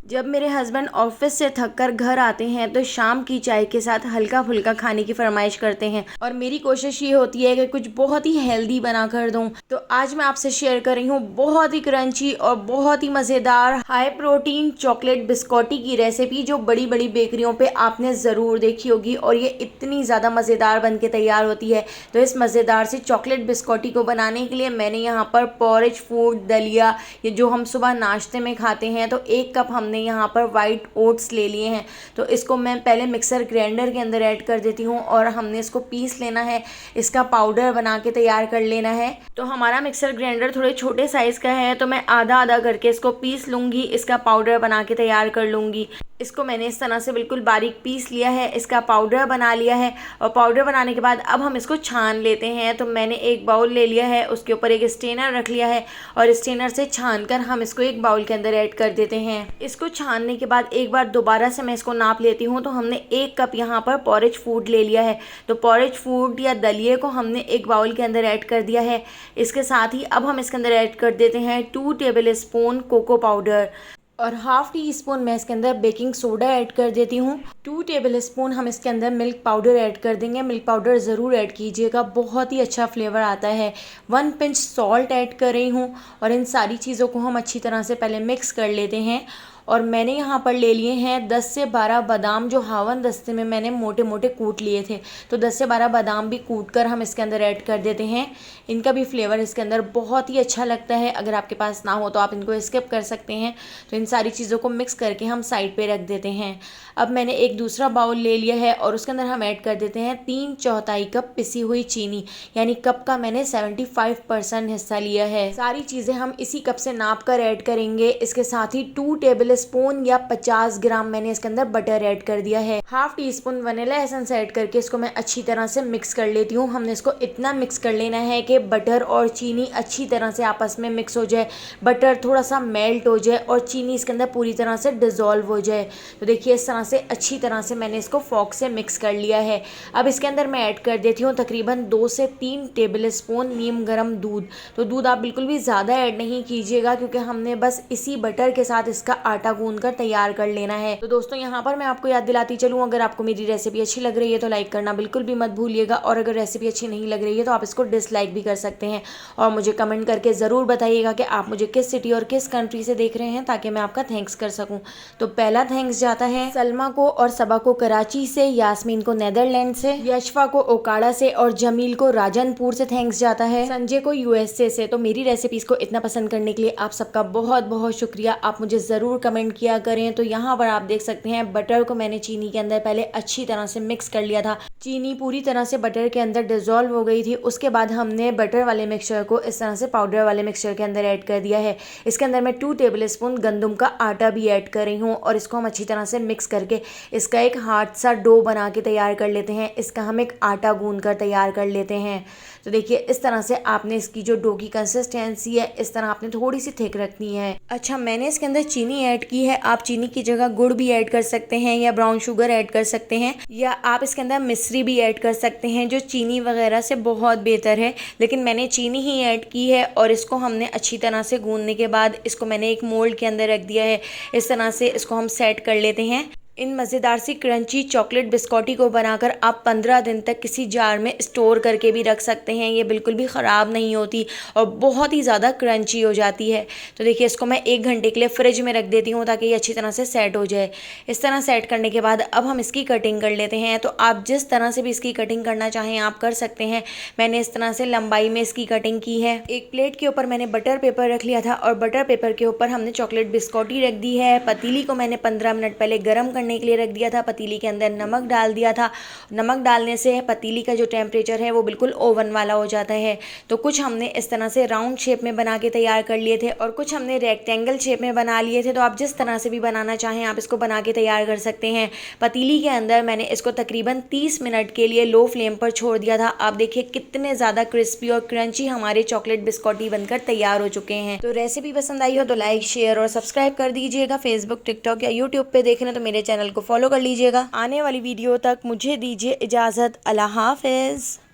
जब मेरे husband office से थक कर घर आते हैं तो शाम की चाय के साथ हल्का फुल्का खाने की फरमाइश करते हैं और मेरी कोशिश ये होती है कि कुछ बहुत ही हेल्दी बना कर दूं। तो आज मैं आपसे शेयर कर रही हूँ बहुत ही क्रंची और बहुत ही मज़ेदार हाई प्रोटीन चॉकलेट बिस्कॉटी की रेसिपी, जो बड़ी बड़ी बेकरियों पे आपने ज़रूर देखी होगी और ये इतनी ज़्यादा मज़ेदार बन के तैयार होती है। तो इस मज़ेदार से चॉकलेट बिस्कॉटी को बनाने के लिए मैंने यहाँ पर पॉरेज फूड दलिया, ये जो हम सुबह नाश्ते में खाते हैं, तो 1 कप हमने यहाँ पर वाइट ओट्स ले लिए हैं। तो इसको मैं पहले मिक्सर ग्राइंडर के अंदर ऐड कर देती हूँ और हमने इसको पीस लेना है, इसका पाउडर बना के तैयार कर लेना है। तो हमारा मिक्सर ग्राइंडर थोड़े छोटे साइज़ का है, तो मैं आधा आधा करके इसको पीस लूँगी, इसका पाउडर बना के तैयार कर लूँगी। इसको मैंने इस तरह से बिल्कुल बारीक पीस लिया है, इसका पाउडर बना लिया है। और पाउडर बनाने के बाद अब हम इसको छान लेते हैं। तो मैंने एक बाउल ले लिया है, उसके ऊपर एक स्ट्रेनर रख लिया है और स्ट्रेनर से छान कर हम इसको एक बाउल के अंदर ऐड कर देते हैं। इसको छानने के बाद एक बार दोबारा से मैं इसको नाप लेती हूँ। तो हमने 1 कप यहाँ पर पॉरेज फूड ले लिया है। तो पॉरेज फूड या दलिए को हमने एक बाउल के अंदर ऐड कर दिया है। इसके साथ ही अब हम इसके अंदर ऐड कर देते हैं 2 टेबल स्पून कोको पाउडर और हाफ टी स्पून मैं इसके अंदर बेकिंग सोडा ऐड कर देती हूँ। 2 टेबल स्पून हम इसके अंदर मिल्क पाउडर ऐड कर देंगे। मिल्क पाउडर ज़रूर ऐड कीजिएगा, बहुत ही अच्छा फ्लेवर आता है। 1 पिंच सॉल्ट ऐड कर रही हूँ और इन सारी चीज़ों को हम अच्छी तरह से पहले मिक्स कर लेते हैं। और मैंने यहाँ पर ले लिए हैं 10 से 12 बादाम, जो हावन दस्ते में मैंने मोटे मोटे कूट लिए थे। तो 10 से 12 बादाम भी कूट कर हम इसके अंदर ऐड कर देते हैं। इनका भी फ्लेवर इसके अंदर बहुत ही अच्छा लगता है। अगर आपके पास ना हो तो आप इनको स्किप कर सकते हैं। तो इन सारी चीज़ों को मिक्स करके हम साइड पे रख देते हैं। अब मैंने एक दूसरा बाउल ले लिया है और उसके अंदर हम ऐड कर देते हैं 3/4 कप पिसी हुई चीनी, यानी कप का मैंने 75% हिस्सा लिया है। सारी चीज़ें हम इसी कप से नाप कर ऐड करेंगे। इसके साथ ही 2 टेबल स्पून या 50 ग्राम मैंने इसके अंदर बटर ऐड कर दिया है। Half tea spoon vanilla essence add करके इसको मैं अच्छी तरह से मिक्स कर लेती हूँ। हमने इसको इतना मिक्स कर लेना है कि बटर और चीनी अच्छी तरह से आपस में मिक्स हो जाए, बटर थोड़ा सा मेल्ट हो जाए और चीनी इसके अंदर पूरी तरह से डिज़ोल्व हो जाए। तो देखिए इस तरह से अच्छी तरह से मैंने इसको फॉक से मिक्स कर लिया है। अब इसके अंदर मैं ऐड कर देती हूँ तकरीबन 2 से 3 टेबल स्पून नीम गर्म दूध। तो दूध आप बिल्कुल भी ज़्यादा ऐड नहीं कीजिएगा, क्योंकि हमने बस इसी बटर के साथ इसका आटा गूंद कर तैयार कर लेना है। तो दोस्तों यहाँ पर मैं आपको याद दिलाती चलूँ, अगर आपको मेरी रेसिपी अच्छी लग रही है तो लाइक करना बिल्कुल भी मत भूलिएगा, और अगर रेसिपी अच्छी नहीं लग रही है तो आप इसको डिसलाइक भी कर सकते हैं। और मुझे कमेंट करके ज़रूर बताइएगा कि आप मुझे किस सिटी और किस कंट्री से देख रहे हैं, ताकि मैं आपका थैंक्स कर सकूँ। तो पहला थैंक्स जाता है सलमा को और सबा को कराची से, यास्मीन को नेदरलैंड से, यशफा को ओकाड़ा से और जमील को राजनपुर से थैंक्स जाता है, संजय को यूएसए से। तो मेरी रेसिपीज़ को इतना पसंद करने के लिए आप सबका बहुत बहुत शुक्रिया। आप मुझे ज़रूर कमेंट किया करें। तो यहाँ पर आप देख सकते हैं बटर को मैंने चीनी के अंदर पहले अच्छी तरह से मिक्स कर लिया था। चीनी पूरी तरह से बटर के अंदर डिज़ोल्व हो गई थी। उसके बाद हमने बटर वाले मिक्सचर को इस तरह से पाउडर वाले मिक्सचर के अंदर ऐड कर दिया है। इसके अंदर मैं 2 टेबल स्पून गंदम का आटा भी ऐड कर रही हूँ और इसको हम अच्छी तरह से मिक्स करके इसका एक हार्ड सा डो बना के तैयार कर लेते हैं। इसका हम एक आटा गूंद कर तैयार कर लेते हैं। तो देखिए इस तरह से आपने इसकी जो डो की कंसिस्टेंसी है, इस तरह आपने थोड़ी सी थिक रखनी है। अच्छा, मैंने इसके अंदर चीनी ऐड की है। आप चीनी की जगह गुड़ भी ऐड कर सकते हैं या ब्राउन शुगर ऐड कर सकते हैं, या आप इसके अंदर मिश्री भी ऐड कर सकते हैं, जो चीनी वगैरह से बहुत बेहतर है। लेकिन मैंने चीनी ही ऐड की है और इसको हमने अच्छी तरह से गूंदने के बाद इसको मैंने एक मोल्ड के अंदर रख दिया है। इस तरह से इसको हम सेट कर लेते हैं। इन मज़ेदार सी क्रंची चॉकलेट बिस्कॉटी को बनाकर आप 15 दिन तक किसी जार में स्टोर करके भी रख सकते हैं। ये बिल्कुल भी ख़राब नहीं होती और बहुत ही ज़्यादा क्रंची हो जाती है। तो देखिए इसको मैं 1 घंटे के लिए फ्रिज में रख देती हूँ ताकि ये अच्छी तरह से सेट हो जाए। इस तरह सेट करने के बाद अब हम इसकी कटिंग कर लेते हैं। तो आप जिस तरह से भी इसकी कटिंग करना चाहें आप कर सकते हैं। मैंने इस तरह से लंबाई में इसकी कटिंग की है। एक प्लेट के ऊपर मैंने बटर पेपर रख लिया था और बटर पेपर के ऊपर हमने चॉकलेट बिस्कॉटी रख दी है। पतीली को मैंने 15 मिनट पहले गर्म करने के लिए रख दिया था। पतीली के अंदर नमक डाल दिया था। नमक डालने से पतीली का जो टेम्परेचर है वो बिल्कुल ओवन वाला हो जाता है। तो कुछ हमने इस तरह से राउंड शेप में बना के तैयार कर लिए थे और कुछ हमने रेक्टेंगल शेप में बना लिए थे। तो आप जिस तरह से भी बनाना चाहें आप इसको बना के तैयार कर सकते हैं। पतीली के अंदर मैंने इसको तकरीबन 30 मिनट के लिए लो फ्लेम पर छोड़ दिया था। आप देखिए कितने ज़्यादा क्रिस्पी और क्रंची हमारे चॉकलेट बिस्कॉटी बनकर तैयार हो चुके हैं। तो रेसिपी पसंद आई हो तो लाइक, शेयर और सब्सक्राइब कर दीजिएगा। फेसबुक, टिकटॉक या यूट्यूब पे देख रहे हैं तो मेरे चैनल को फॉलो कर लीजिएगा। आने वाली वीडियो तक मुझे दीजिए इजाज़त। अल्लाह हाफ़िज़।